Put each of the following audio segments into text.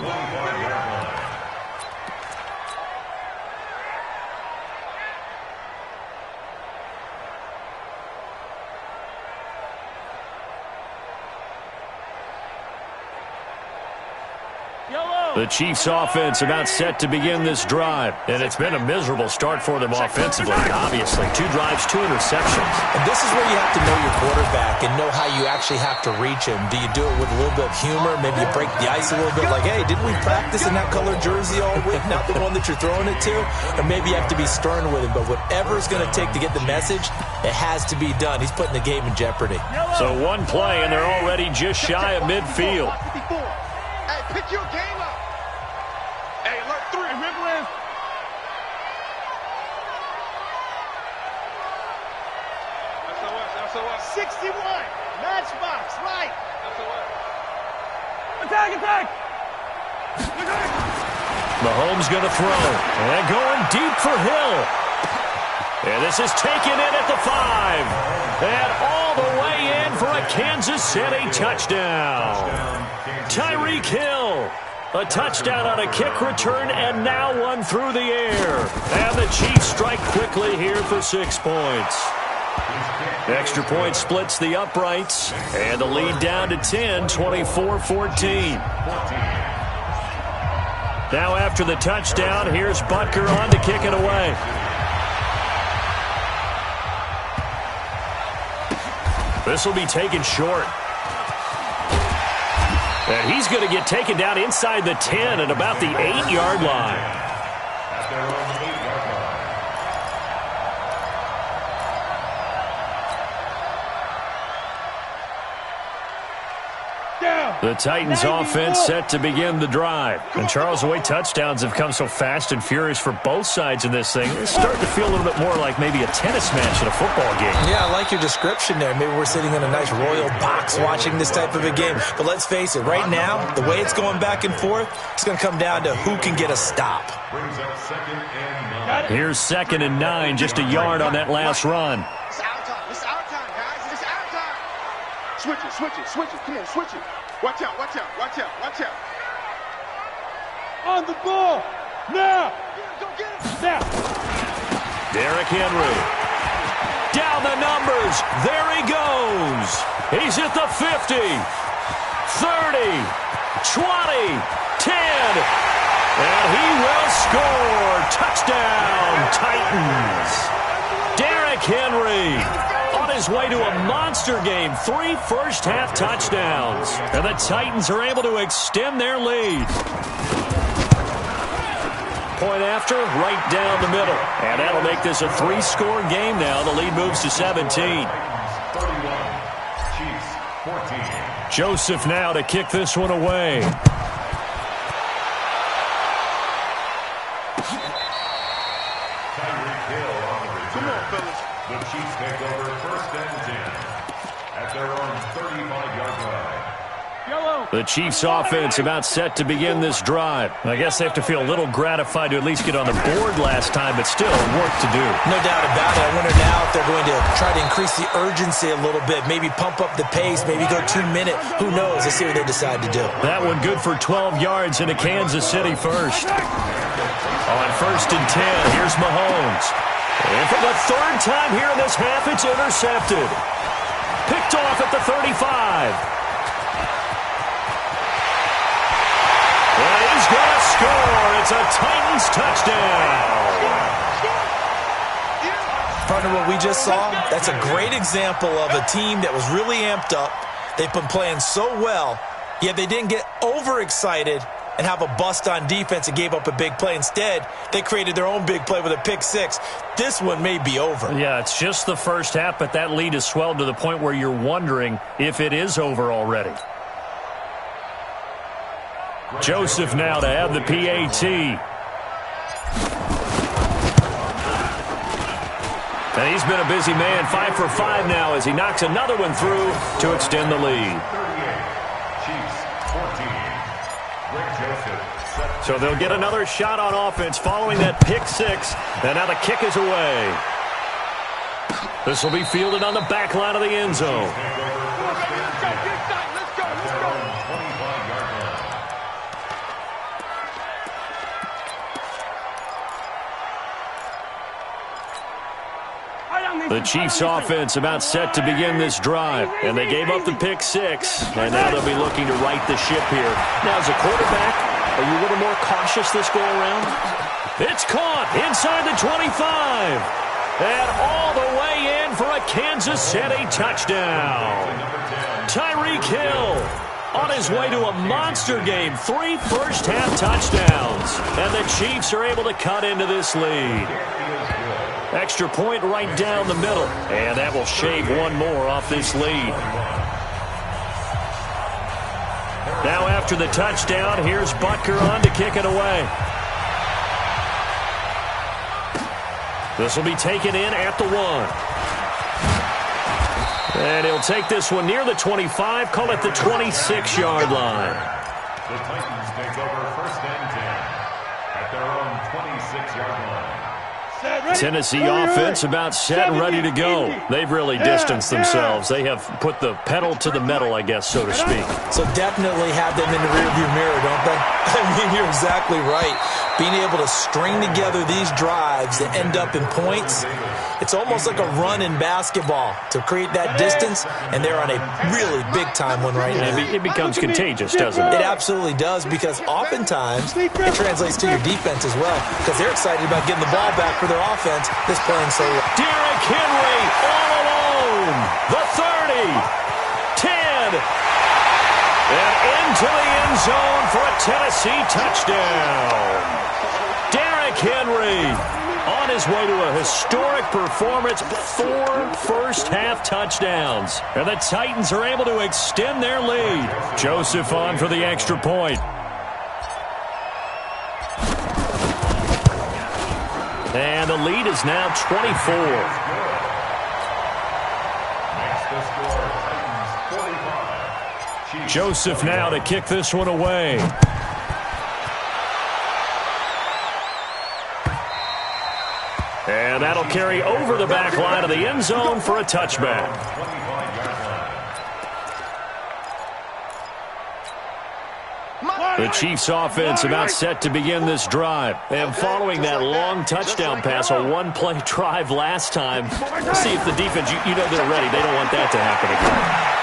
drive. The Chiefs' offense about set to begin this drive. And it's been a miserable start for them offensively, obviously. 2 drives, 2 interceptions. And this is where you have to know your quarterback and know how you actually have to reach him. Do you do it with a little bit of humor? Maybe you break the ice a little bit like, hey, didn't we practice in that color jersey all week? Not the one that you're throwing it to? Or maybe you have to be stern with him. But whatever it's going to take to get the message, it has to be done. He's putting the game in jeopardy. So 1 play, and they're already just shy of midfield. Hey, pick your game up. Hey, look, 3. Remember 61. Matchbox, right. Attack. Mahomes going to throw. And going deep for Hill. And this is taken in at the 5. And all the way in for a Kansas City touchdown. Tyreek Hill. A touchdown on a kick return, and now one through the air. And the Chiefs strike quickly here for 6 points. Extra point splits the uprights, and the lead down to 10, 24-14. Now after the touchdown, here's Butker on to kick it away. This will be taken short. And he's going to get taken down inside the 10 at about the 8-yard line. The Titans offense set to begin the drive. And Charles, the way touchdowns have come so fast and furious for both sides in this thing, it's starting to feel a little bit more like maybe a tennis match at a football game. Yeah, I like your description there. Maybe we're sitting in a nice royal box watching this type of a game. But let's face it, right now, the way it's going back and forth, it's going to come down to who can get a stop. Here's 2nd and 9, just a yard on that last run. It's our time. It's our time, guys. It's our time. Switch it. Come on, switch it. Watch out. On the ball. Now. Go get it. Now. Derrick Henry. Down the numbers. There he goes. He's at the 50. 30. 20. 10. And he will score. Touchdown, Titans. Derrick Henry. On his way to a monster game, 3 first-half touchdowns. And the Titans are able to extend their lead. Point after, right down the middle. And that'll make this a 3-score game now. The lead moves to 17. 31, Chiefs, 14. Joseph now to kick this one away. Come on, fellas. The Chiefs take over 1st and 10 at their own 35-yard line. The Chiefs offense about set to begin this drive. I guess they have to feel a little gratified to at least get on the board last time, but still work to do. No doubt about it. I wonder now if they're going to try to increase the urgency a little bit, maybe pump up the pace, maybe go 2-minute. Who knows? Let's see what they decide to do. That one good for 12 yards into Kansas City first. On 1st and 10, here's Mahomes. And for the 3rd time here in this half, it's intercepted. Picked off at the 35. And he's going to score. It's a Titans touchdown. Partner, what we just saw, that's a great example of a team that was really amped up. They've been playing so well, yet they didn't get overexcited and have a bust on defense and gave up a big play. Instead, they created their own big play with a pick 6. This one may be over. Yeah, it's just the first half, but that lead has swelled to the point where you're wondering if it is over already. Joseph now to add the PAT. And he's been a busy man, 5 for 5 now as he knocks another one through to extend the lead. 38, Chiefs 14. Greg Joseph. So they'll get another shot on offense following that pick 6. And now the kick is away. This will be fielded on the back line of the end zone. The Chiefs offense about set to begin this drive, and they gave up the pick six, and now they'll be looking to right the ship here. Now, as a quarterback, are you a little more cautious this go-around? It's caught inside the 25, and all the way in for a Kansas City touchdown. Tyreek Hill on his way to a monster game, 3 first-half touchdowns, and the Chiefs are able to cut into this lead. Extra point right down the middle, and that will shave one more off this lead. Now after the touchdown, here's Butker on to kick it away. This will be taken in at the 1. And he'll take this one near the 25, call it the 26-yard line. The Titans take over first and 10 at their own 26-yard line. Tennessee offense about set and ready to go. They've really distanced themselves. They have put the pedal to the metal, I guess, so to speak. So definitely have them in the rearview mirror, don't they? I mean, you're exactly right. Being able to string together these drives that end up in points, it's almost like a run in basketball to create that distance, and they're on a really big-time one right now. It becomes contagious, doesn't it? It absolutely does, because oftentimes it translates to your defense as well, because they're excited about getting the ball back for their offense that's playing so well. Derrick Henry all alone. The 30, 10, and into the end zone for a Tennessee touchdown. Derrick Henry on his way to a historic performance, 4 first-half touchdowns. And the Titans are able to extend their lead. Joseph on for the extra point. And the lead is now 24. Makes the score Titans 45. Joseph now to kick this one away. And that'll carry over the back line of the end zone for a touchback. The Chiefs offense about set to begin this drive. And following that long touchdown pass, a one-play drive last time, see if the defense, you know they're ready. They don't want that to happen again.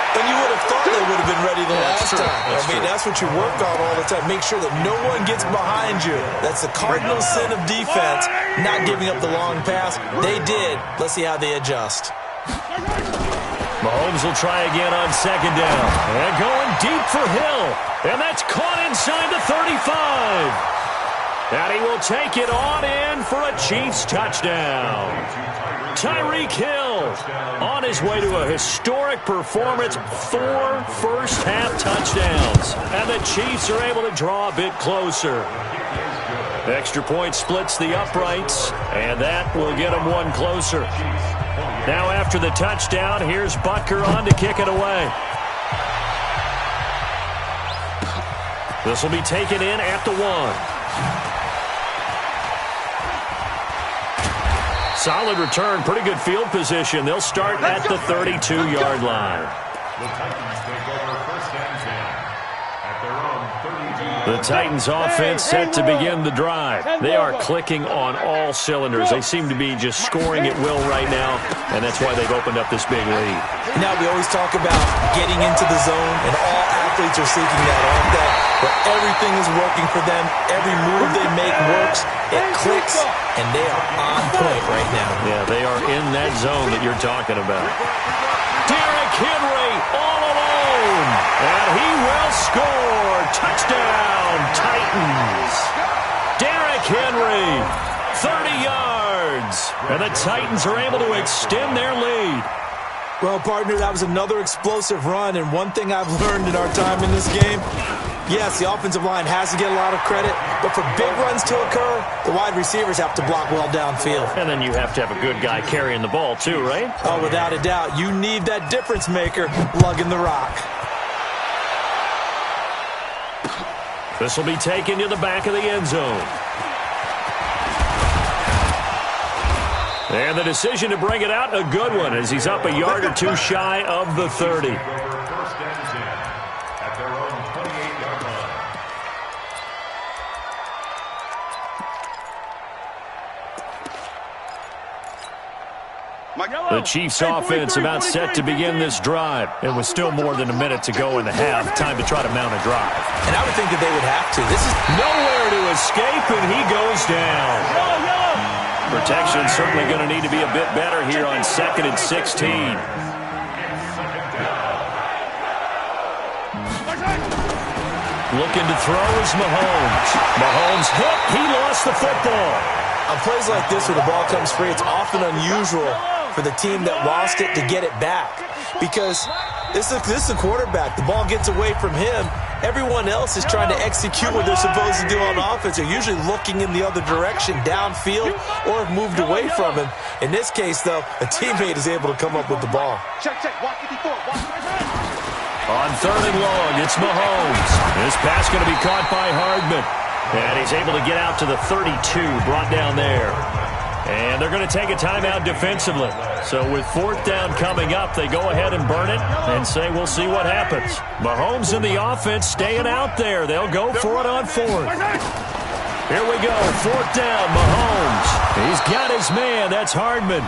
And you would have thought they would have been ready the last time. I mean, that's what you work on all the time. Make sure that no one gets behind you. That's the cardinal sin of defense, not giving up the long pass. They did. Let's see how they adjust. Mahomes will try again on second down. And going deep for Hill. And that's caught inside the 35. And he will take it on in for a Chiefs touchdown. Tyreek Hill on his way to a historic performance, 4 first-half touchdowns. And the Chiefs are able to draw a bit closer. Extra point splits the uprights, and that will get them one closer. Now after the touchdown, here's Butker on to kick it away. This will be taken in at the 1. Solid return, pretty good field position. They'll start at the 32-yard line. The Titans take over first and 10 at their own 32. The Titans offense set to begin the drive. They are clicking on all cylinders. They seem to be just scoring at will right now, and that's why they've opened up this big lead. Now we always talk about getting into the zone, and all athletes are seeking that, aren't they? But everything is working for them. Every move they make works. It clicks, and they are on point right now. Yeah, they are in that zone that you're talking about. Derrick Henry all alone, and he will score. Touchdown, Titans. Derrick Henry, 30 yards, and the Titans are able to extend their lead. Well, partner, that was another explosive run, and one thing I've learned in our time in this game, yes, the offensive line has to get a lot of credit, but for big runs to occur, the wide receivers have to block well downfield. And then you have to have a good guy carrying the ball too, right? Oh, without a doubt. You need that difference maker lugging the rock. This will be taken to the back of the end zone. And the decision to bring it out, a good one, as he's up a yard or two shy of the 30. First and 10 at their own 28-yard line. The Chiefs offense about set to begin this drive. It was still more than a minute to go in the half. Time to try to mount a drive. And I would think that they would have to. This is nowhere to escape, and he goes down. Protection certainly going to need to be a bit better here on 2nd and 16. Looking to throw is Mahomes. Mahomes hit. He lost the football. On plays like this where the ball comes free, it's often unusual for the team that lost it to get it back. Because this is a quarterback. The ball gets away from him. Everyone else is trying to execute what they're supposed to do on offense. They're usually looking in the other direction, downfield, or have moved away from him. In this case, though, a teammate is able to come up with the ball. On 3rd and long, it's Mahomes. This pass going to be caught by Hardman. And he's able to get out to the 32, brought down there. And they're going to take a timeout defensively. So with 4th down coming up, they go ahead and burn it and say we'll see what happens. Mahomes and the offense staying out there. They'll go for it on 4th. Here we go, 4th down, Mahomes. He's got his man, that's Hardman.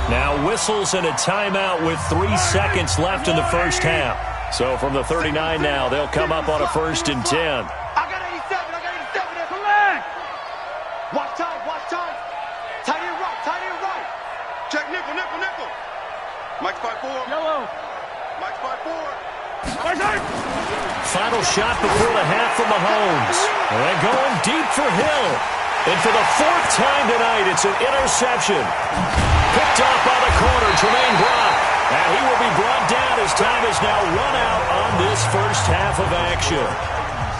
Now whistles and a timeout with 3 seconds left in the first half. So from the 39 now, they'll come up on a 1st and 10. Watch time. Tight end right. Check nickel. Mike's 5-4. Yellow. Mike's 5-4. Final shot before the half for Mahomes. And going deep for Hill. And for the 4th time tonight, it's an interception. Picked off by the corner, Tremaine Brock. And he will be brought down as time is now run out on this first half of action.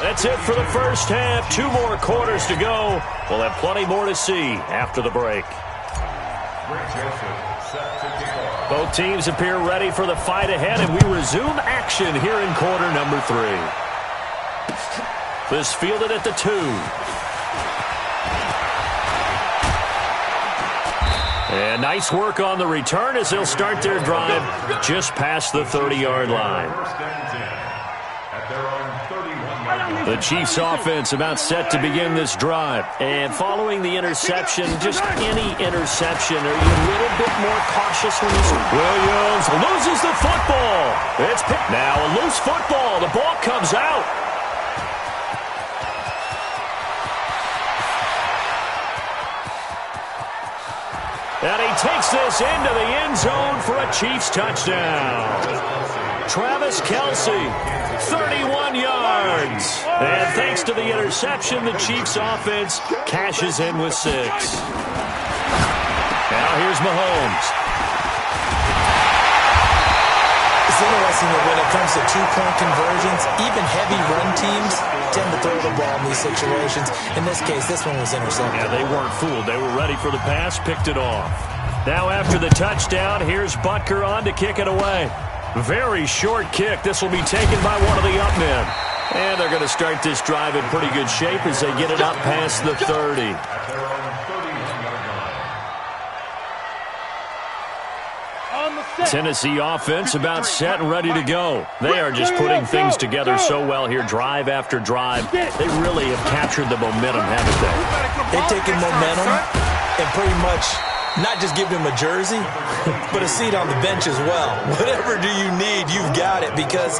That's it for the first half. 2 more quarters to go. We'll have plenty more to see after the break. Both teams appear ready for the fight ahead, and we resume action here in quarter number 3. This fielded at the 2. And nice work on the return as they'll start their drive just past the 30-yard line. The Chiefs offense about set to begin this drive. And following the interception, just any interception, are you a little bit more cautious when you see Williams loses the football. It's picked. Now a loose football. The ball comes out. And he takes this into the end zone for a Chiefs touchdown. Travis Kelce, 31 yards. And thanks to the interception, the Chiefs offense cashes in with 6. Now here's Mahomes. It's interesting that when it comes to 2-point conversions, even heavy run teams tend to throw the ball in these situations. In this case, this one was intercepted. Yeah, they weren't fooled. They were ready for the pass, picked it off. Now after the touchdown, here's Butker on to kick it away. Very short kick. This will be taken by one of the up men. And they're going to start this drive in pretty good shape as they get it up past the 30. Tennessee offense about set and ready to go. They are just putting things together so well here, drive after drive. They really have captured the momentum, haven't they? They've taken momentum and pretty much not just give him a jersey, but a seat on the bench as well. Whatever do you need, you've got it, because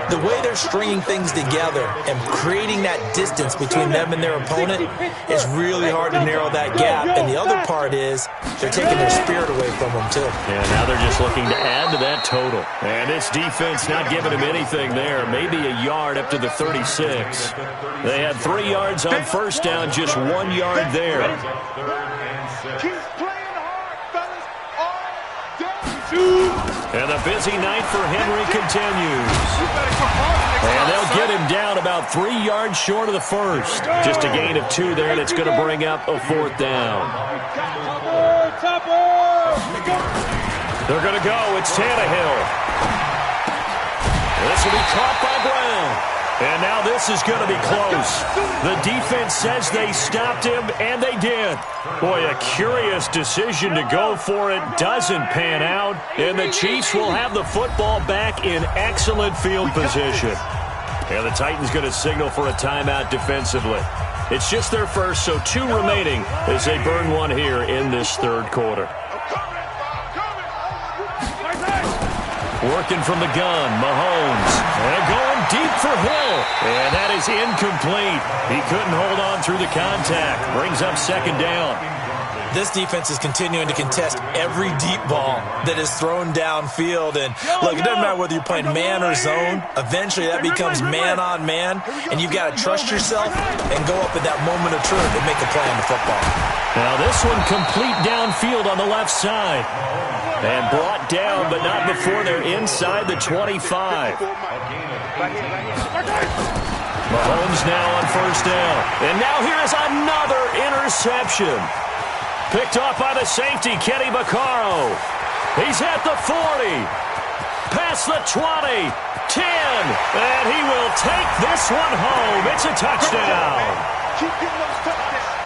the way they're stringing things together and creating that distance between them and their opponent, it's really hard to narrow that gap. And the other part is they're taking their spirit away from them, too. And now they're just looking to add to that total. And this defense not giving him anything there. Maybe a yard up to the 36. They had 3 yards on first down, just 1 yard there. And the busy night for Henry continues. And they'll get him down about 3 yards short of the first. Just a gain of 2 there, and it's going to bring up a 4th down. They're going to go. It's Tannehill. This will be caught by Brown. And now this is going to be close. The defense says they stopped him, and they did. Boy, a curious decision to go for it. Doesn't pan out. And the Chiefs will have the football back in excellent field position. And the Titans going to signal for a timeout defensively. It's just their first, so 2 remaining as they burn one here in this third quarter. Working from the gun, Mahomes. And going deep for Hill. And that is incomplete. He couldn't hold on through the contact. Brings up second down. This defense is continuing to contest every deep ball that is thrown downfield. And look, it doesn't matter whether you're playing man or zone. Eventually, that becomes man on man. And you've got to trust yourself and go up at that moment of truth and make a play on the football. Now this one complete downfield on the left side. And brought down, but not before they're inside the 25. Mahomes now on first down. And now here is another interception. Picked off by the safety, Kenny Vaccaro. He's at the 40. Past the 20. 10. And he will take this one home. It's a touchdown. Keep getting those touchdowns.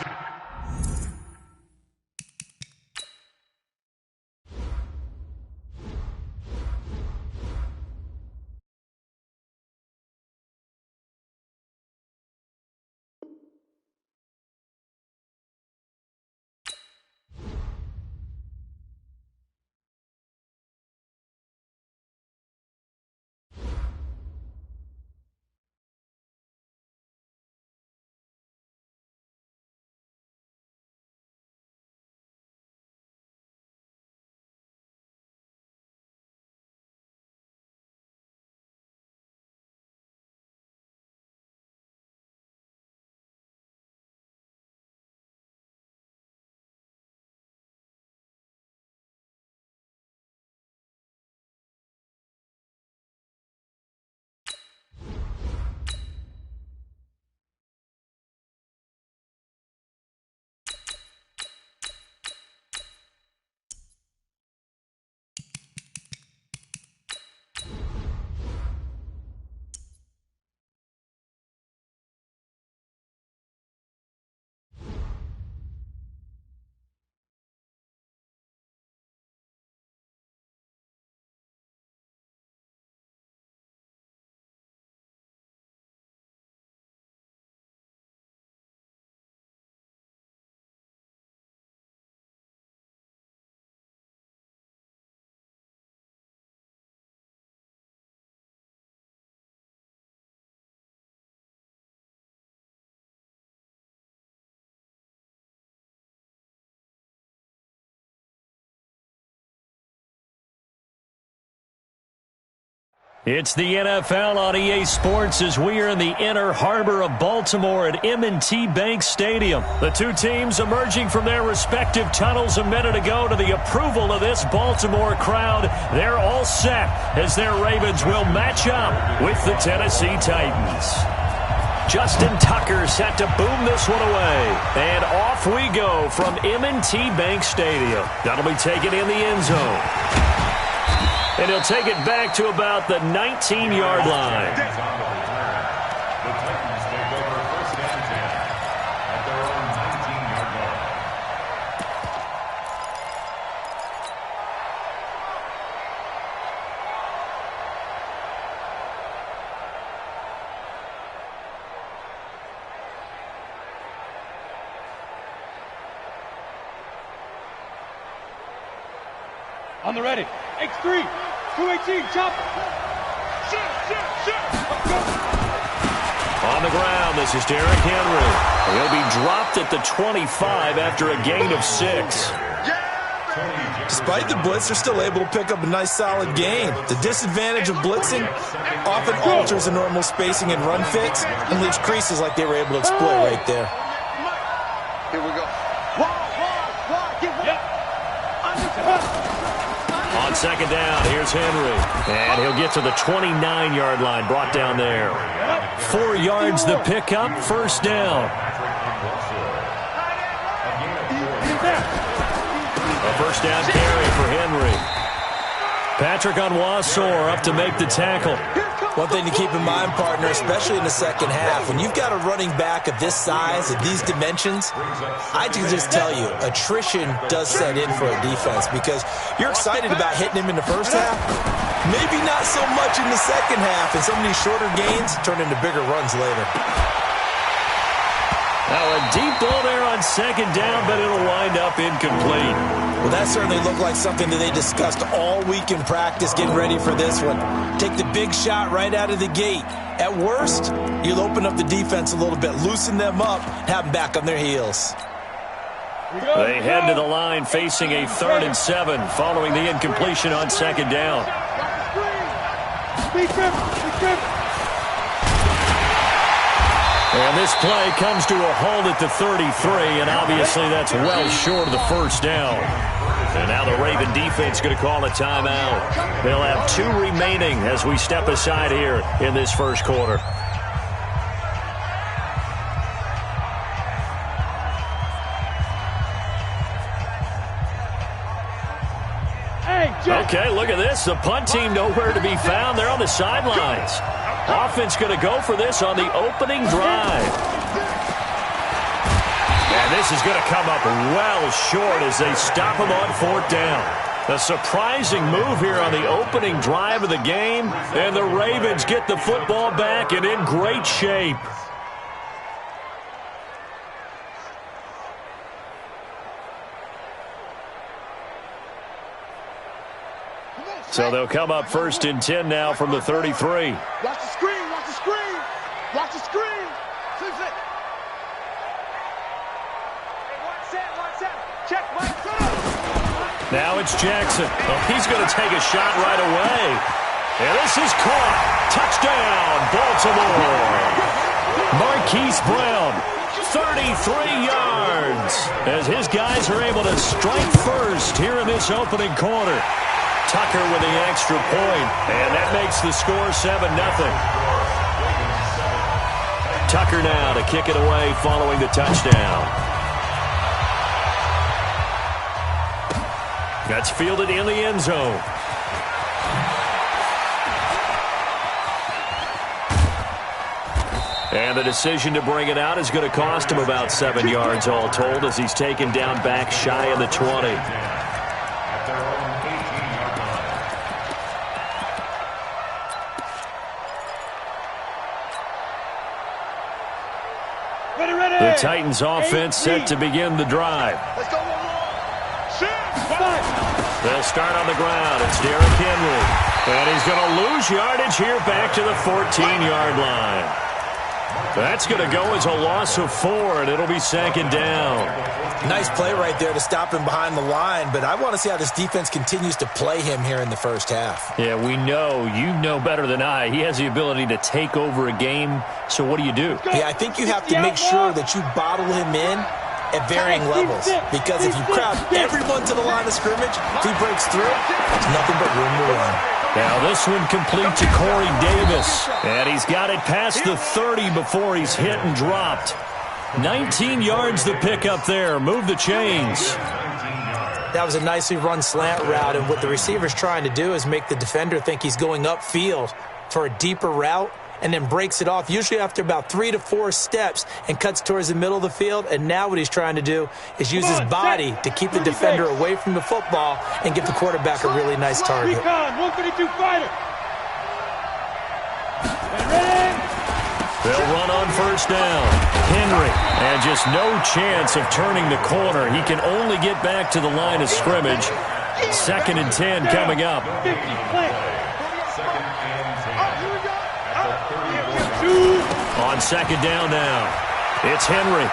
It's the NFL on EA Sports as we are in the inner harbor of Baltimore at M&T Bank Stadium. The two teams emerging from their respective tunnels a minute ago to the approval of this Baltimore crowd. They're all set as their Ravens will match up with the Tennessee Titans. Justin Tucker set to boom this one away. And off we go from M&T Bank Stadium. That'll be taken in the end zone. And he'll take it back to about the 19-yard line. The Titans take over first and 10 at their own 19-yard line. On the ready. X3, 218, chop. On the ground, this is Derrick Henry. He'll be dropped at the 25 after a gain of 6. Despite the blitz, they're still able to pick up a nice solid gain. The disadvantage of blitzing often alters the normal spacing and run fits and leaves creases like they were able to exploit right there. Here we go. On second down, here's Henry. And he'll get to the 29-yard line, brought down there. 4 yards the pickup, first down. A first down carry for Henry. Patrick Onwuasor up to make the tackle. One thing to keep in mind, partner, especially in the second half, when you've got a running back of this size, of these dimensions, I can just tell you, attrition does set in for a defense because you're excited about hitting him in the first half, maybe not so much in the second half, and some of these shorter gains turn into bigger runs later. Now a deep ball there on second down, but it'll wind up incomplete. Well, that certainly looked like something that they discussed all week in practice getting ready for this one. Take the big shot right out of the gate. At worst, you'll open up the defense a little bit, loosen them up, have them back on their heels. They head to the line facing a 3rd and 7 following the incompletion on second down. And this play comes to a halt at the 33, and obviously that's well short of the first down. And now the Raven defense going to call a timeout. They'll have 2 remaining as we step aside here in this first quarter. Okay, look at this. The punt team nowhere to be found. They're on the sidelines. Offense going to go for this on the opening drive. And this is going to come up well short as they stop him on 4th down. A surprising move here on the opening drive of the game. And the Ravens get the football back and in great shape. So they'll come up 1st and 10 now from the 33. Watch the screen, watch the screen. Watch the screen. Flip it. Check, now it's Jackson. Oh, he's going to take a shot right away. And this is caught. Touchdown, Baltimore. Marquise Brown, 33 yards. As his guys are able to strike first here in this opening quarter. Tucker with the extra point, and that makes the score 7-0. Tucker now to kick it away following the touchdown. That's fielded in the end zone. And the decision to bring it out is going to cost him about 7 yards all told as he's taken down back shy of the 20. The Titans offense set to begin the drive. They'll start on the ground. It's Derrick Henry. And he's going to lose yardage here back to the 14-yard line. That's going to go as a loss of 4, and it'll be 2nd down. Nice play right there to stop him behind the line, but I want to see how this defense continues to play him here in the first half. Yeah, we know. You know better than I. He has the ability to take over a game, so what do? Yeah, I think you have to make sure that you bottle him in at varying levels, because if you crowd everyone to the line of scrimmage, if he breaks through, there's nothing but room to run. Now this one complete to Corey Davis, and he's got it past the 30 before he's hit and dropped. 19 yards to pick up there. Move the chains. That was a nicely run slant route, and what the receiver's trying to do is make the defender think he's going upfield for a deeper route, and then breaks it off, usually after about 3 to 4 steps, and cuts towards the middle of the field. And now what he's trying to do is use his body to keep the defender away from the football and give the quarterback a really nice target. 152 fighter. They'll run on 1st down. Henry, and just no chance of turning the corner. He can only get back to the line of scrimmage. 2nd and 10 coming up. On 2nd down now. It's Henry.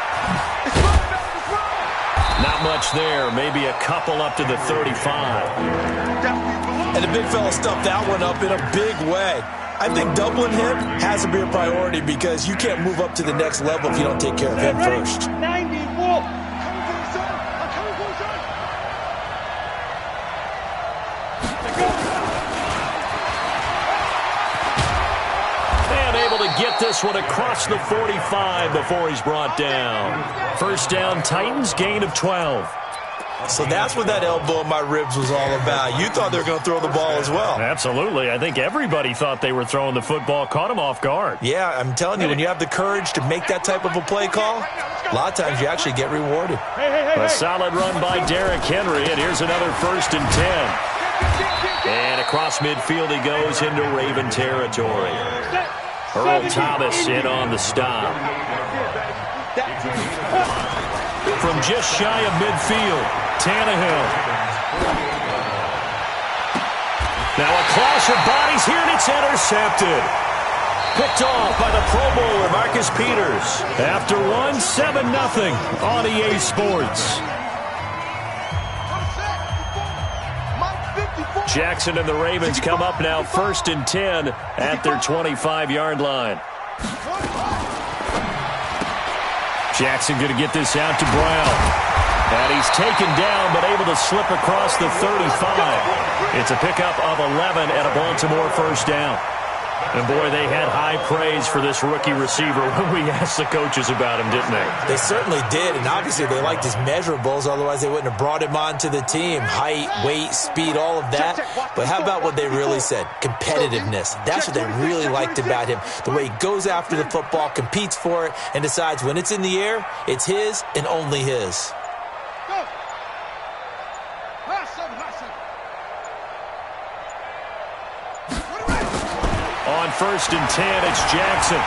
Not much there. Maybe a couple up to the 35. And the big fella stuffed that one up in a big way. I think doubling him has to be a priority because you can't move up to the next level if you don't take care of him first. 90 Wolf. And able to get this one across the 45 before he's brought down. 1st down, Titans, gain of 12. So that's what that elbow in my ribs was all about. You thought they were going to throw the ball as well. Absolutely. I think everybody thought they were throwing the football, caught him off guard. Yeah, I'm telling you, when you have the courage to make that type of a play call, a lot of times you actually get rewarded. A solid run by Derrick Henry, and here's another 1st and 10. And across midfield he goes into Raven territory. Earl Thomas in on the stop. From just shy of midfield, Tannehill. Now a clash of bodies here, and it's intercepted. Picked off by the Pro Bowler, Marcus Peters. After one, 7-0 on EA Sports. Jackson and the Ravens come up now 1st and 10 at their 25-yard line. Jackson going to get this out to Brown. And he's taken down, but able to slip across the 35. It's a pickup of 11 and a Baltimore first down. And, boy, they had high praise for this rookie receiver when we asked the coaches about him, didn't they? They certainly did, and obviously they liked his measurables. Otherwise, they wouldn't have brought him onto the team. Height, weight, speed, all of that. But how about what they really said? Competitiveness. That's what they really liked about him. The way he goes after the football, competes for it, and decides when it's in the air, it's his and only his. On 1st and 10, it's Jackson.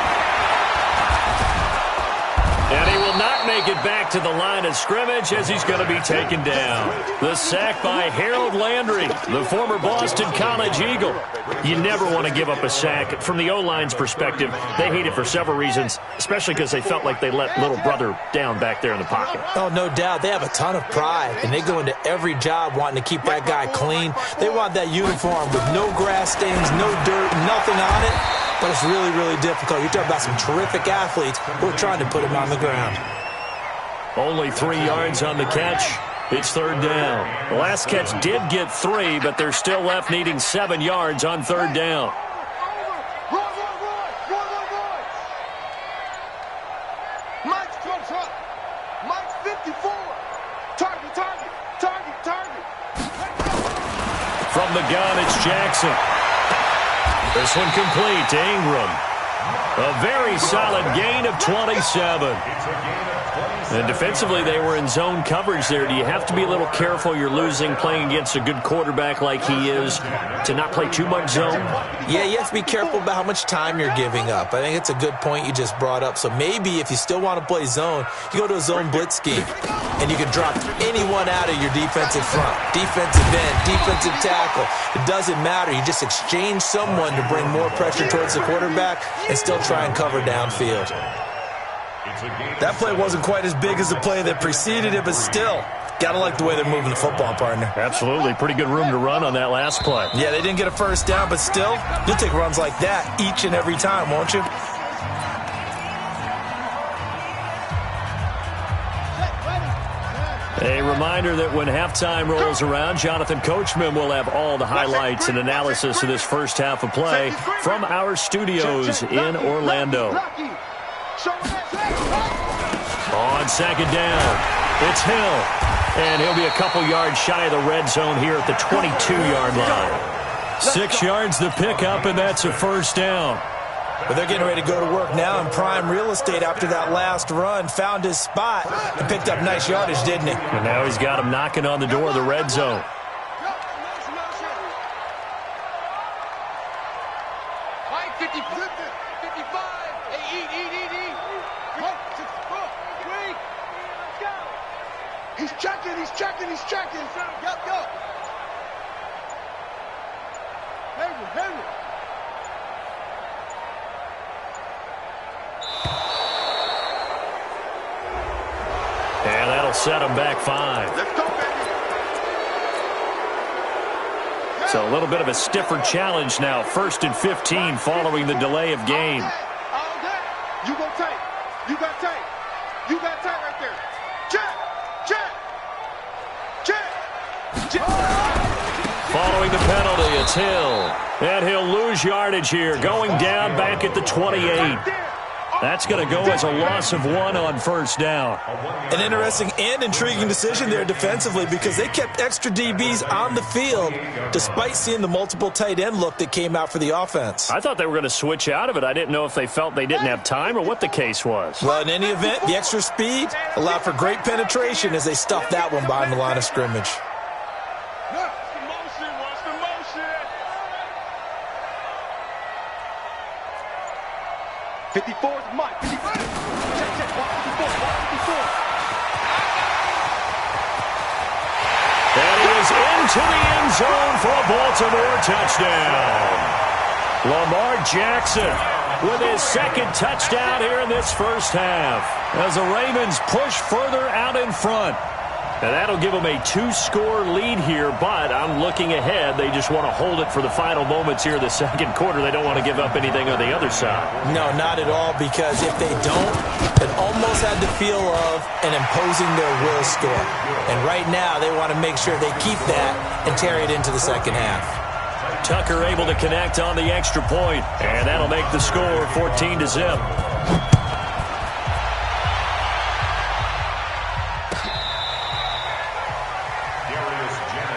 And he will not make it back to the line of scrimmage as he's going to be taken down. The sack by Harold Landry, the former Boston College Eagle. You never want to give up a sack. From the O-line's perspective, they hate it for several reasons, especially because they felt like they let little brother down back there in the pocket. Oh, no doubt. They have a ton of pride, and they go into every job wanting to keep that guy clean. They want that uniform with no grass stains, no dirt, nothing on it. But it's really, really difficult. You're talking about some terrific athletes who are trying to put him on the ground. Only 3 yards on the catch. It's 3rd down. The last catch did get 3, but they're still left needing 7 yards on 3rd down. Mike's close up. Mike's 54. Target. From the gun, it's Jackson. This one complete to Ingram. A very solid gain of 27. And defensively, they were in zone coverage there. Do you have to be a little careful? You're losing playing against a good quarterback like he is to not play too much zone? Yeah, you have to be careful about how much time you're giving up. I think it's a good point you just brought up. So maybe if you still want to play zone, you go to a zone blitz scheme. And you can drop anyone out of your defensive front. Defensive end, defensive tackle. It doesn't matter. You just exchange someone to bring more pressure towards the quarterback and still try and cover downfield. That play wasn't quite as big as the play that preceded it, but still, gotta like the way they're moving the football, partner. Absolutely. Pretty good room to run on that last play. Yeah, they didn't get a first down, but still, you'll take runs like that each and every time, won't you? A reminder that when halftime rolls around, Jonathan Coachman will have all the highlights and analysis of this first half of play from our studios in Orlando. On 2nd down, it's Hill. And he'll be a couple yards shy of the red zone here at the 22-yard line. 6 yards the pickup, and that's a first down. But they're getting ready to go to work now in prime real estate after that last run. Found his spot and picked up nice yardage, didn't he? And now he's got him knocking on the door of the red zone. He's checking. Go. Henry. And that'll set him back 5. Let's go, baby. So a little bit of a stiffer challenge now. 1st and 15 following the delay of game. All day. You go tight. You got tight right there. Check. Following the penalty, it's Hill. And he'll lose yardage here, going down back at the 28. That's going to go as a loss of 1 on first down. An interesting and intriguing decision there defensively because they kept extra DBs on the field despite seeing the multiple tight end look that came out for the offense. I thought they were going to switch out of it. I didn't know if they felt they didn't have time or what the case was. Well, in any event, the extra speed allowed for great penetration as they stuffed that one behind the line of scrimmage. 54 is Mike. 54. Check. And he is into the end zone for a Baltimore touchdown. Lamar Jackson with his second touchdown here in this first half as the Ravens push further out in front. And that'll give them a 2-score lead here, but I'm looking ahead. They just want to hold it for the final moments here in the second quarter. They don't want to give up anything on the other side. No, not at all, because if they don't, it almost had the feel of an imposing their will score. And right now, they want to make sure they keep that and carry it into the second half. Tucker able to connect on the extra point, and that'll make the score 14-0.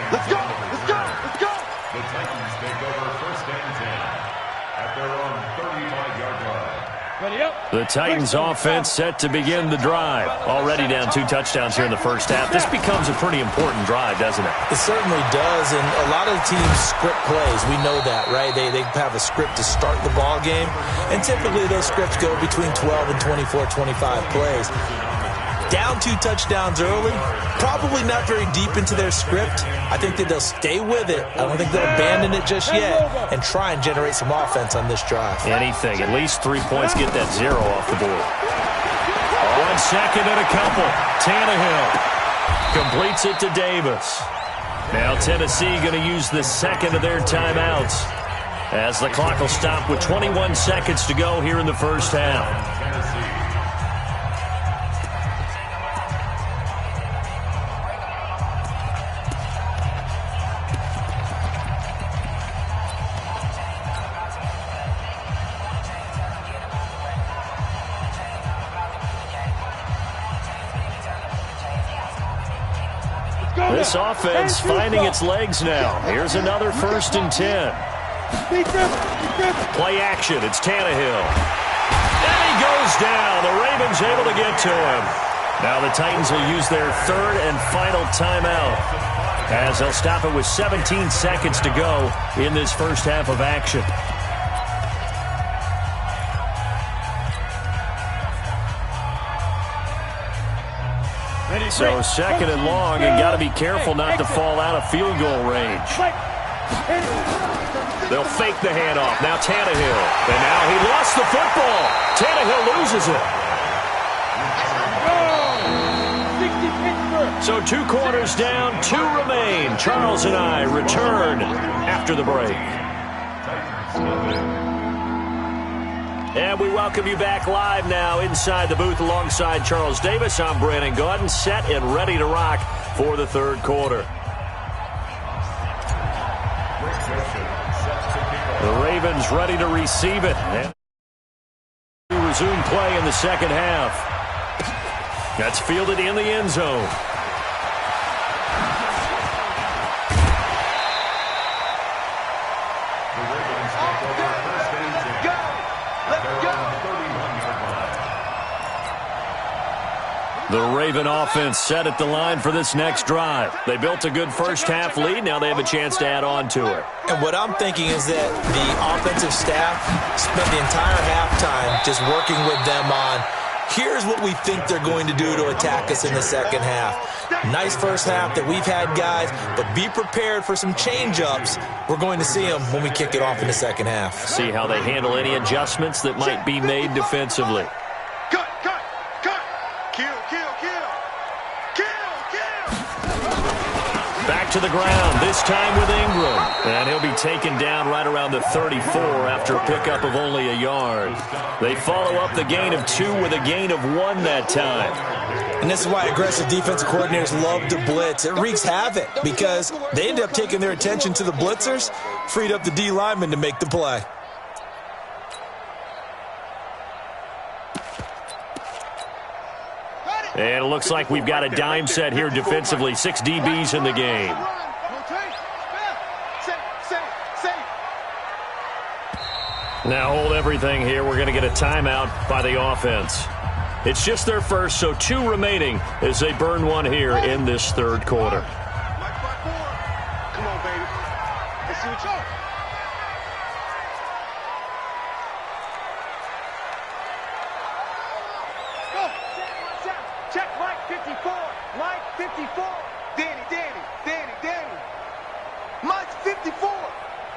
Let's go! Let's go! Let's go! The Titans take over first and 10 at their own 35-yard line. Ready up. The Titans offense set to begin the drive. Already down 2 touchdowns here in the first half. This becomes a pretty important drive, doesn't it? It certainly does, and a lot of the teams script plays. We know that, right? They have a script to start the ball game, and typically those scripts go between 12 and 24, 25 plays. Down 2 touchdowns early, probably not very deep into their script. I think that they'll stay with it. I don't think they'll abandon it just yet and try and generate some offense on this drive. Anything. At least 3 points, get that 0 off the board. 1 second and a couple. Tannehill completes it to Davis. Now Tennessee going to use the second of their timeouts as the clock will stop with 21 seconds to go here in the first half. This offense finding its legs now. Here's another 1st and 10. Play action. It's Tannehill. And he goes down. The Ravens able to get to him. Now the Titans will use their 3rd and final timeout as they'll stop it with 17 seconds to go in this first half of action. So 2nd and long, and got to be careful not to fall out of field goal range. They'll fake the handoff. Now Tannehill. And now he lost the football. Tannehill loses it. So 2 quarters down, 2 remain. Charles and I return after the break. And we welcome you back live now inside the booth alongside Charles Davis. I'm Brandon Gaudin, set and ready to rock for the 3rd quarter. The Ravens ready to receive it. And resume play in the second half. That's fielded in the end zone. The Raven offense set at the line for this next drive. They built a good first half lead. Now they have a chance to add on to it. And what I'm thinking is that the offensive staff spent the entire halftime just working with them on, here's what we think they're going to do to attack us in the second half. Nice first half that we've had, guys, but be prepared for some change-ups. We're going to see them when we kick it off in the second half. See how they handle any adjustments that might be made defensively. Back to the ground, this time with Ingram. And he'll be taken down right around the 34 after a pickup of only a yard. They follow up the gain of 2 with a gain of 1 that time. And this is why aggressive defensive coordinators love to blitz. It wreaks havoc because they end up taking their attention to the blitzers, freed up the D lineman to make the play. And it looks like we've got a dime set here defensively. 6 DBs in the game. Now hold everything here. We're going to get a timeout by the offense. It's just their first, so 2 remaining as they burn 1 here in this 3rd quarter. Come on, baby. Let's see what y'all. Mike's 54.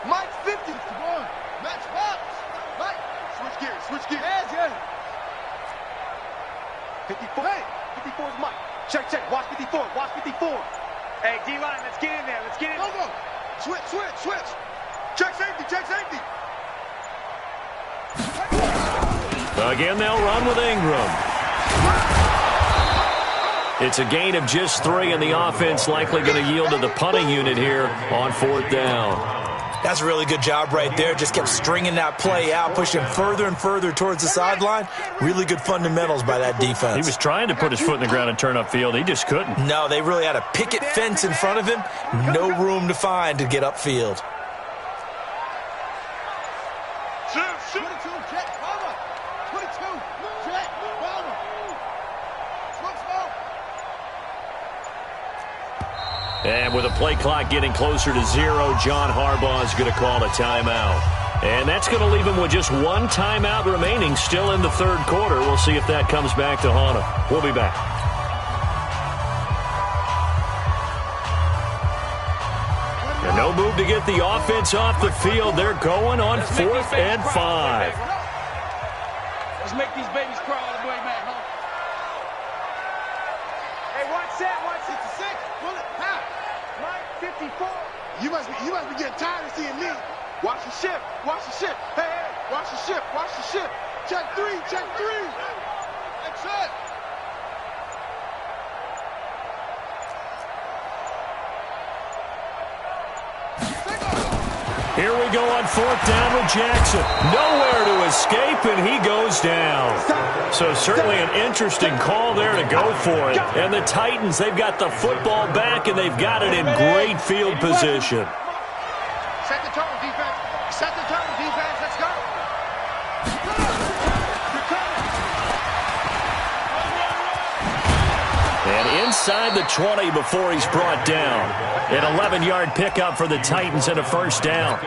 Mike's 50. Come on. Match box. Mike. Switch gears. Switch gears. Yeah. 54. Hey, 54 is Mike. Check, check. Watch 54. Watch 54. Hey, D-line, let's get in there. Let's get in. Go. Switch, switch, switch. Check safety. Check safety. Again, they'll run with Ingram. It's a gain of just 3, and the offense likely going to yield to the punting unit here on 4th down. That's a really good job right there. Just kept stringing that play out, pushing further and further towards the sideline. Really good fundamentals by that defense. He was trying to put his foot in the ground and turn upfield. He just couldn't. No, they really had a picket fence in front of him. No room to find to get upfield. And with the play clock getting closer to 0, John Harbaugh is going to call a timeout. And that's going to leave him with just 1 timeout remaining still in the 3rd quarter. We'll see if that comes back to haunt him. We'll be back. And no move to get the offense off the field. They're going on 4th and 5. Let's make these babies crawl all the way back home. Hey, 166. Bullet, half. Mike, 54. You must be getting tired of seeing me. Watch the shift. Watch the shift. Hey, watch the shift. Watch the shift. Check 3. Check 3. That's it. Here we go on 4th down with Jackson. Nowhere to escape, and he goes down. So certainly an interesting call there to go for it. And the Titans, they've got the football back, and they've got it in great field position. Set the tone, defense. Set the tone, defense. Let's go. And inside the 20 before he's brought down. An 11-yard pickup for the Titans and a 1st down.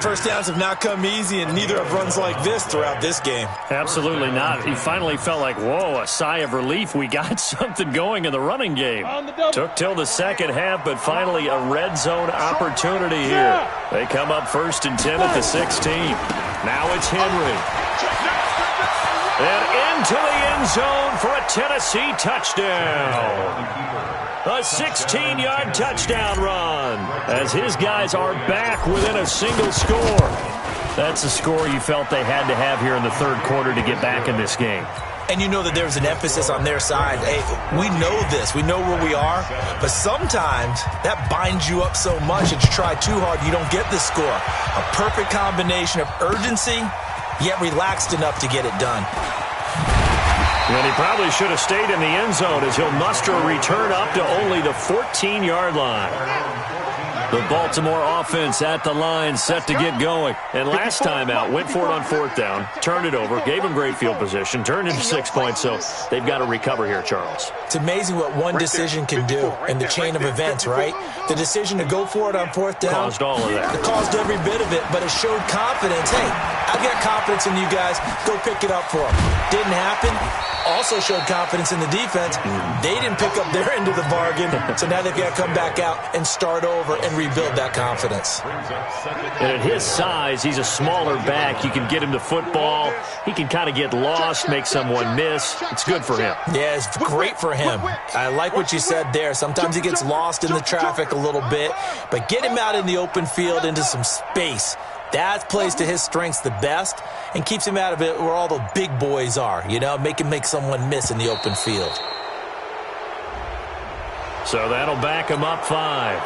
First downs have not come easy, and neither have runs like this throughout this game. Absolutely not. He finally felt like, whoa, a sigh of relief. We got something going in the running game. Took till the 2nd half, but finally a red zone opportunity here. They come up 1st and 10 at the 16. Now it's Henry. And into the end zone for a Tennessee touchdown. A 16-yard touchdown run as his guys are back within a single score. That's a score you felt they had to have here in the 3rd quarter to get back in this game. And you know that there's an emphasis on their side. Hey, we know this. We know where we are. But sometimes that binds you up so much that you try too hard, you don't get the score. A perfect combination of urgency, yet relaxed enough to get it done. And he probably should have stayed in the end zone as he'll muster a return up to only the 14-yard line. The Baltimore offense at the line, set to get going. And last time out, went for it on 4th down, turned it over, gave him great field position, turned into 6 points, so they've got to recover here, Charles. It's amazing what one decision can do in the chain of events, right? The decision to go for it on 4th down. Caused all of that. It caused every bit of it, but it showed confidence. Hey, I've got confidence in you guys. Go pick it up for them. Didn't happen. Also showed confidence in the defense. They didn't pick up their end of the bargain, so now they've got to come back out and start over and rebuild that confidence. And at his size, he's a smaller back. You can get him to football. He can kind of get lost, make someone miss. It's good for him. Yeah, it's great for him. I like what you said there. Sometimes he gets lost in the traffic a little bit, but get him out in the open field into some space. That plays to his strengths the best and keeps him out of it where all the big boys are, you know, make someone miss in the open field. So that'll back him up 5.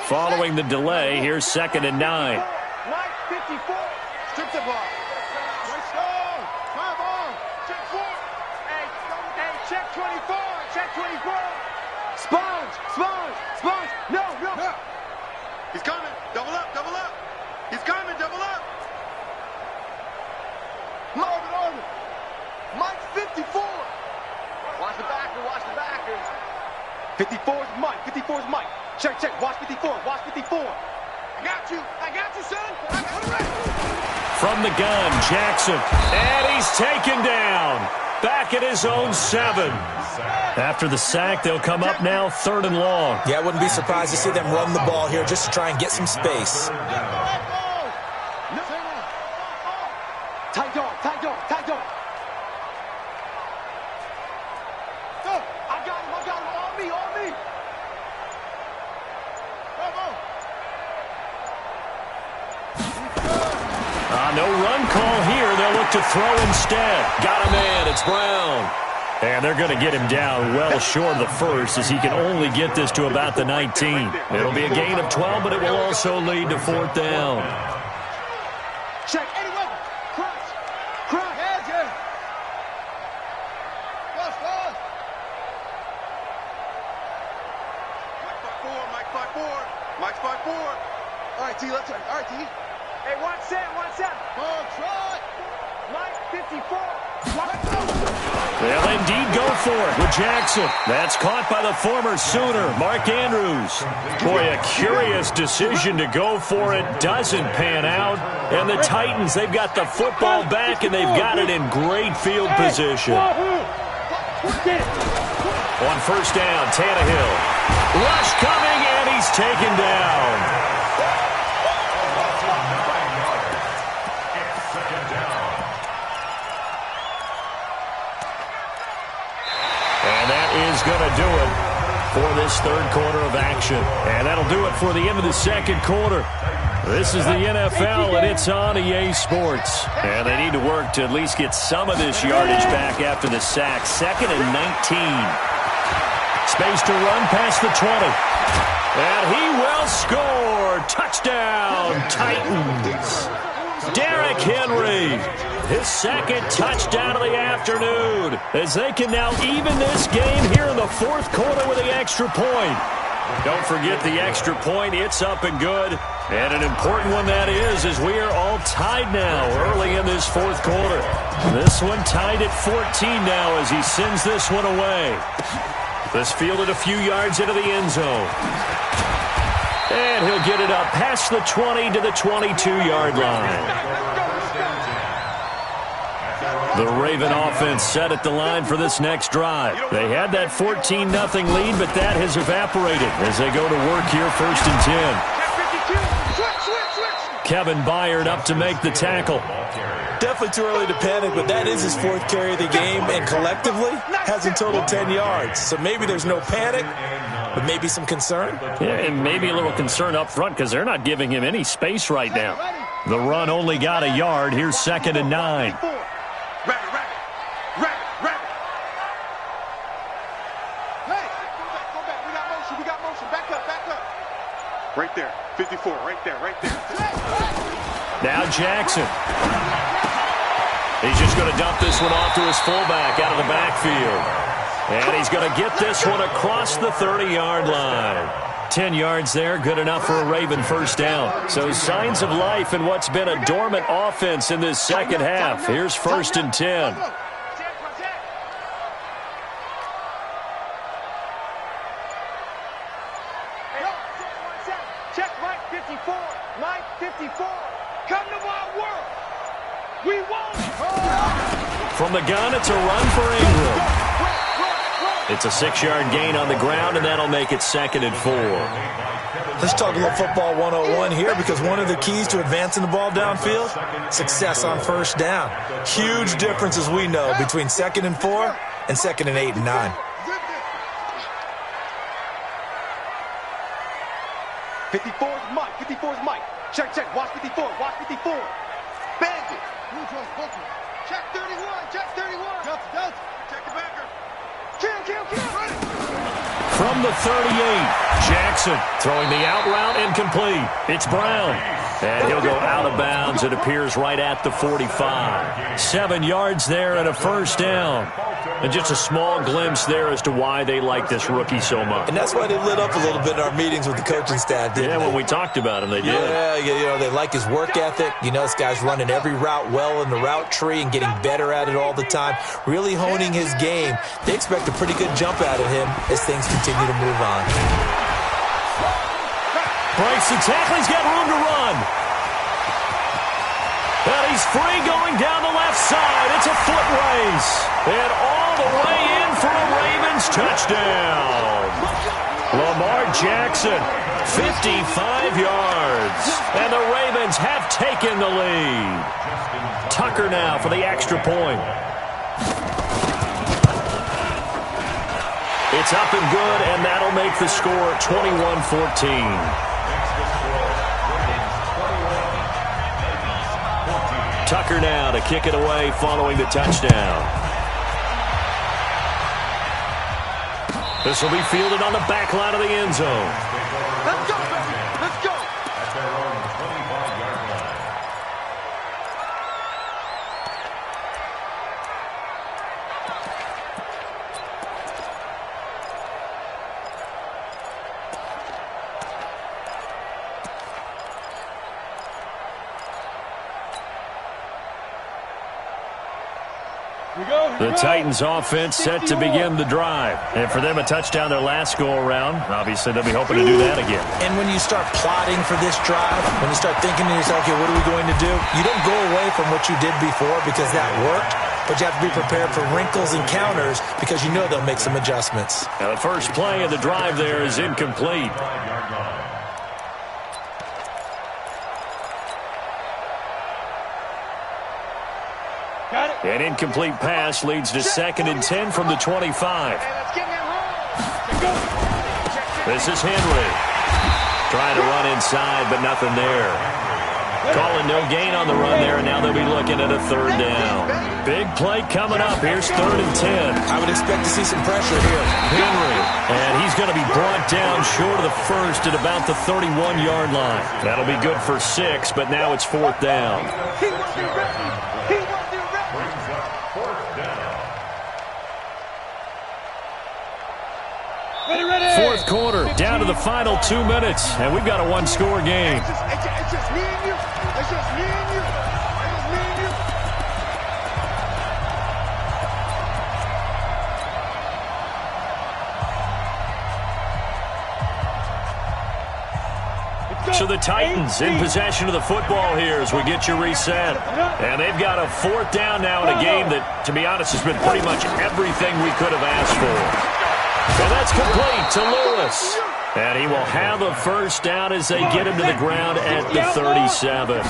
Following the delay, here's 2nd and 9. Mike, 54. Strip the ball. Let's go. Come on. Check 4. Hey, check 24. Check 24. Sponge. No. He's coming. Double up. He's coming. Double up. Marvin. Mike, 54. Watch the backer. 54 is Mike. Check. Watch 54. I got you, son. Put it right. From the gun, Jackson. And he's taken down. Back at his own 7. After the sack, they'll come up now 3rd and long. Yeah, I wouldn't be surprised to see them run the ball here just to try and get some space. Tight dog, tight dog, tight dog. I got him, on me, on me. No run call here. They'll look to throw instead. Got a man. It's Brown. And they're going to get him down well short of the first as he can only get this to about the 19. It'll be a gain of 12, but it will also lead to 4th down. Check, anyway. Crash, heads, yeah. Fast. Mike 5-4. All right, T, let's try. All right, T. Hey, watch that. Ball try. Mike 54. They'll indeed go for it with Jackson. That's caught by the former Sooner, Mark Andrews. Boy, a curious decision to go for it. Doesn't pan out. And the Titans, they've got the football back, and they've got it in great field position. On 1st down, Tannehill. Rush coming, and he's taken down. Is going to do it for this 3rd quarter of action. And that'll do it for the end of the 2nd quarter. This is the NFL, and it's on EA Sports. And they need to work to at least get some of this yardage back after the sack. 2nd and 19. Space to run past the 20. And he will score. Touchdown, Titans. Derrick Henry. His 2nd touchdown of the afternoon as they can now even this game here in the 4th quarter with the extra point. Don't forget the extra point. It's up and good. And an important one that is, as we are all tied now early in this 4th quarter. This one tied at 14 now as he sends this one away. This fielded a few yards into the end zone. And he'll get it up past the 20 to the 22-yard line. The Raven offense set at the line for this next drive. They had that 14-0 lead, but that has evaporated as they go to work here 1st and 10. Kevin Byard up to make the tackle. Definitely too early to panic, but that is his 4th carry of the game, and collectively has in total 10 yards. So maybe there's no panic, but maybe some concern. Yeah, and maybe a little concern up front because they're not giving him any space right now. The run only got a yard. Here's 2nd and 9. Rabbit. Hey, go back. We got motion. Back up. Right there, 54, right there. Now Jackson. He's just going to dump this one off to his fullback out of the backfield. And he's going to get this one across the 30-yard line. 10 yards there, good enough for a Raven 1st down. So signs of life in what's been a dormant offense in this 2nd half. Here's 1st and 10. Check Mike 54. Mike 54. Come to my world. We won't. From the gun, it's a run for Ingram. It's a 6-yard gain on the ground, and that'll make it 2nd and 4. Let's talk a little football 101 here, because one of the keys to advancing the ball downfield, success on 1st down. Huge difference, as we know, between 2nd and 4 and 2nd and 8 and 9. 54's Mike. 54's Mike. Check. Watch 54. Bandit. Check 31. Delta. Check the backer. Kill. From the 38, Jackson throwing the out route incomplete. It's Brown. And he'll go out of bounds. It appears right at the 45. 7 yards there and a 1st down. And just a small glimpse there as to why they like this rookie so much. And that's why they lit up a little bit in our meetings with the coaching staff, didn't they? When we talked about him, they did. Yeah, they like his work ethic. This guy's running every route well in the route tree and getting better at it all the time, really honing his game. They expect a pretty good jump out of him as things continue to move on. Breaks the tackle. He's got room to run. And he's free going down the left side. It's a foot race. And all the way in for a Ravens touchdown. Lamar Jackson, 55 yards. And the Ravens have taken the lead. Tucker now for the extra point. It's up and good, and that'll make the score 21-14. Tucker now to kick it away following the touchdown. This will be fielded on the back line of the end zone. Let's go, baby. Let's go. At their own 25-yard line. The Titans offense set to begin the drive. And for them, a touchdown their last go-around. Obviously, they'll be hoping to do that again. And when you start plotting for this drive, when you start thinking to yourself, okay, what are we going to do? You don't go away from what you did before because that worked, but you have to be prepared for wrinkles and counters because you know they'll make some adjustments. Now, the first play of the drive there is incomplete. An incomplete pass leads to 2nd and 10 from the 25. This is Henry. Trying to run inside, but nothing there. Calling no gain on the run there, and now they'll be looking at a 3rd down. Big play coming up. Here's 3rd and 10. I would expect to see some pressure here. Henry, and he's going to be brought down short of the first at about the 31-yard line. That'll be good for 6, but now it's 4th down. He wasn't ready. He wasn't ready. Fourth quarter, down to the final 2 minutes, and we've got a one-score game. It's just me and you. It's just me and you. It's just me and you. So the Titans in possession of the football here as we get you reset. And they've got a 4th down now in a game that, to be honest, has been pretty much everything we could have asked for. And that's complete to Lewis. And he will have a 1st down as they get him to the ground at the 37.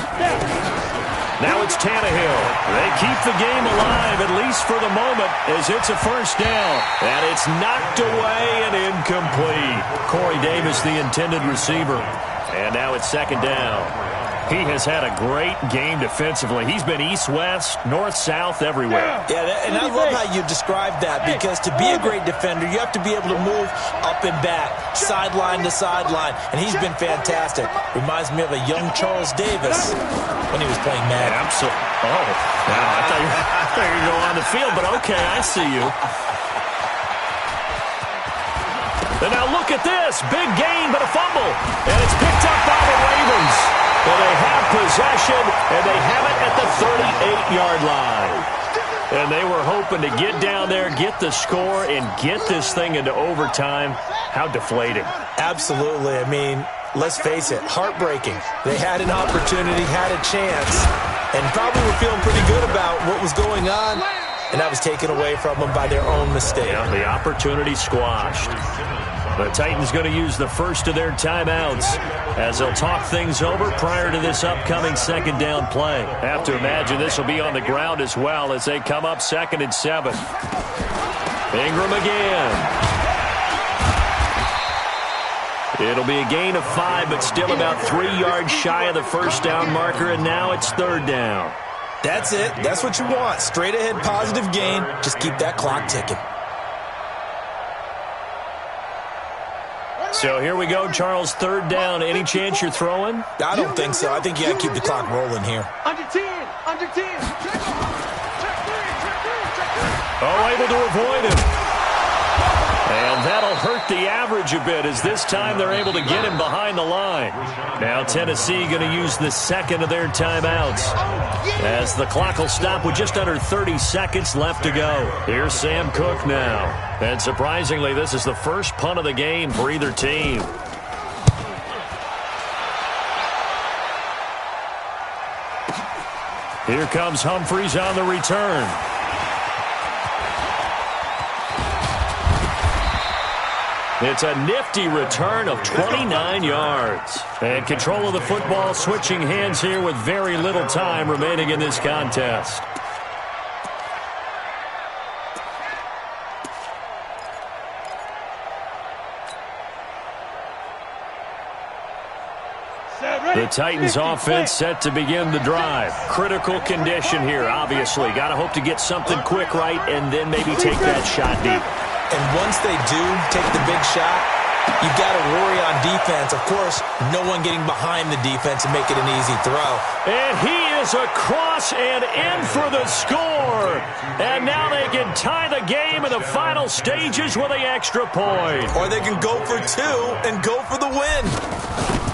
Now it's Tannehill. They keep the game alive, at least for the moment, as it's a 1st down. And it's knocked away and incomplete. Corey Davis, the intended receiver. And now it's 2nd down. He has had a great game defensively. He's been east-west, north-south, everywhere. Yeah, and I love how you described that because to be a great defender, you have to be able to move up and back, sideline to sideline, and he's been fantastic. Reminds me of a young Charles Davis when he was playing Madden. Absolutely. Oh, now I thought you were going to go on the field, but okay, I see you. And now look at this. Big gain, but a fumble. And it's picked up by the Ravens. Well, they have possession, and they have it at the 38-yard line. And they were hoping to get down there, get the score, and get this thing into overtime. How deflating. Absolutely. I mean, let's face it, heartbreaking. They had an opportunity, had a chance, and probably were feeling pretty good about what was going on, and that was taken away from them by their own mistake. Yeah, the opportunity squashed. The Titans going to use the first of their timeouts as they'll talk things over prior to this upcoming 2nd down play. Have to imagine this will be on the ground as well as they come up 2nd and 7. Ingram again. It'll be a gain of 5, but still about 3 yards shy of the 1st down marker, and now it's 3rd down. That's it. That's what you want. Straight ahead positive gain. Just keep that clock ticking. So here we go, Charles, 3rd down. Any chance you're throwing? I don't think so. I think you got to keep the clock rolling here. Under 10. Under 10. Check 3. Oh, able to avoid him. And that'll hurt the average a bit as this time they're able to get him behind the line. Now Tennessee going to use the 2nd of their timeouts as the clock will stop with just under 30 seconds left to go. Here's Sam Cook now. And surprisingly, this is the first punt of the game for either team. Here comes Humphries on the return. It's a nifty return of 29 yards. And control of the football switching hands here with very little time remaining in this contest. The Titans offense set to begin the drive. Critical condition here, obviously. Got to hope to get something quick right and then maybe take that shot deep. And once they do take the big shot, you've got to worry on defense. Of course, no one getting behind the defense and make it an easy throw. And he is across and in for the score. And now they can tie the game in the final stages with an extra point. Or they can go for two and go for the win.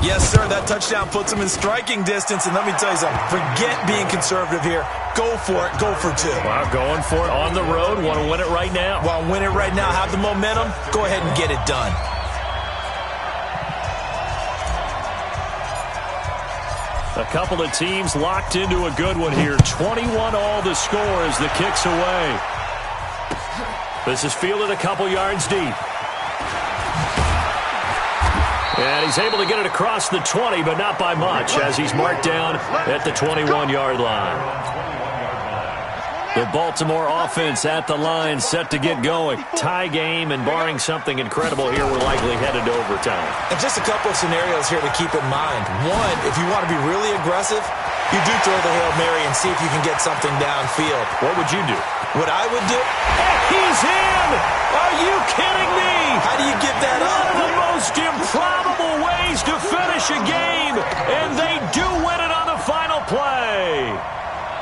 Yes, sir, that touchdown puts them in striking distance. And let me tell you something, forget being conservative here. Go for it. Go for two. Wow, going for it on the road. Want to win it right now. Want to win it right now, have the momentum. Go ahead and get it done. A couple of teams locked into a good one here. 21 all the score as the kick's away. This is fielded a couple yards deep. And he's able to get it across the 20, but not by much, as he's marked down at the 21-yard line. The Baltimore offense at the line, set to get going. Tie game, and barring something incredible here, we're likely headed to overtime. And just a couple of scenarios here to keep in mind. One, if you want to be really aggressive, you do throw the Hail Mary and see if you can get something downfield. What would you do? What I would do? And he's in! Are you kidding me? How do you give that up? One of the most improbable ways to finish a game, and they do win it on the final play.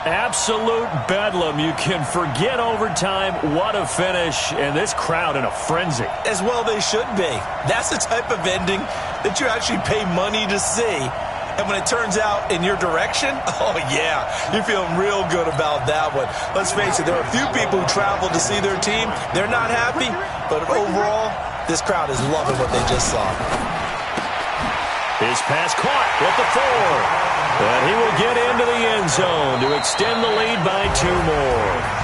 Absolute bedlam. You can forget overtime. What a finish, and this crowd in a frenzy. As well they should be. That's the type of ending that you actually pay money to see. And when it turns out in your direction, oh, yeah, you're feeling real good about that one. Let's face it, there are a few people who travel to see their team. They're not happy, but overall, this crowd is loving what they just saw. His pass caught at the 4. And he will get into the end zone to extend the lead by 2 more.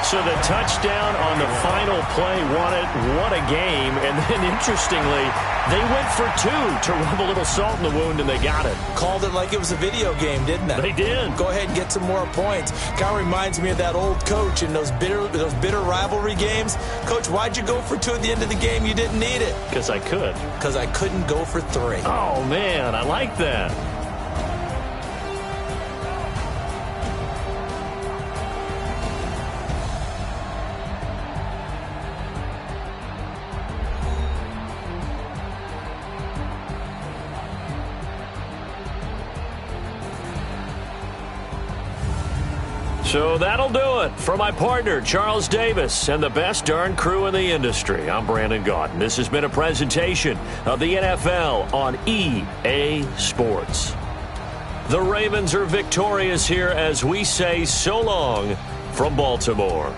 So the touchdown on the final play won it. What a game. And then, interestingly, they went for 2 to rub a little salt in the wound, and they got it. Called it like it was a video game, didn't they? They did. Go ahead and get some more points. Kind of reminds me of that old coach in those bitter rivalry games. Coach, why'd you go for 2 at the end of the game? You didn't need it. Because I could. Because I couldn't go for 3. Oh, man, I like that. So that'll do it for my partner, Charles Davis, and the best darn crew in the industry. I'm Brandon Gaudin. This has been a presentation of the NFL on EA Sports. The Ravens are victorious here as we say so long from Baltimore.